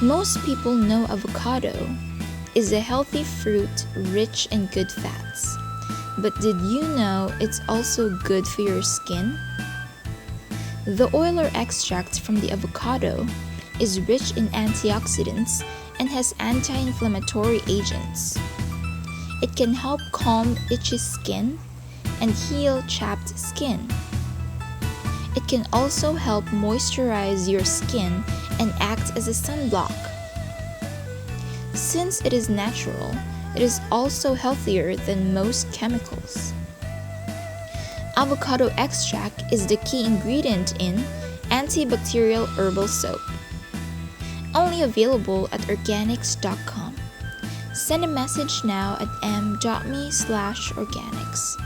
Most people know avocado is a healthy fruit rich in good fats. But did you know it's also good for your skin? The oil or extract from the avocado is rich in antioxidants and has anti-inflammatory agents. It can help calm itchy skin and heal chapped skin. It can also help moisturize your skin and act as a sunblock. Since it is natural, it is also healthier than most chemicals. Avocado extract is the key ingredient in antibacterial herbal soap. Only available at organics.com. Send a message now at m.me/organics.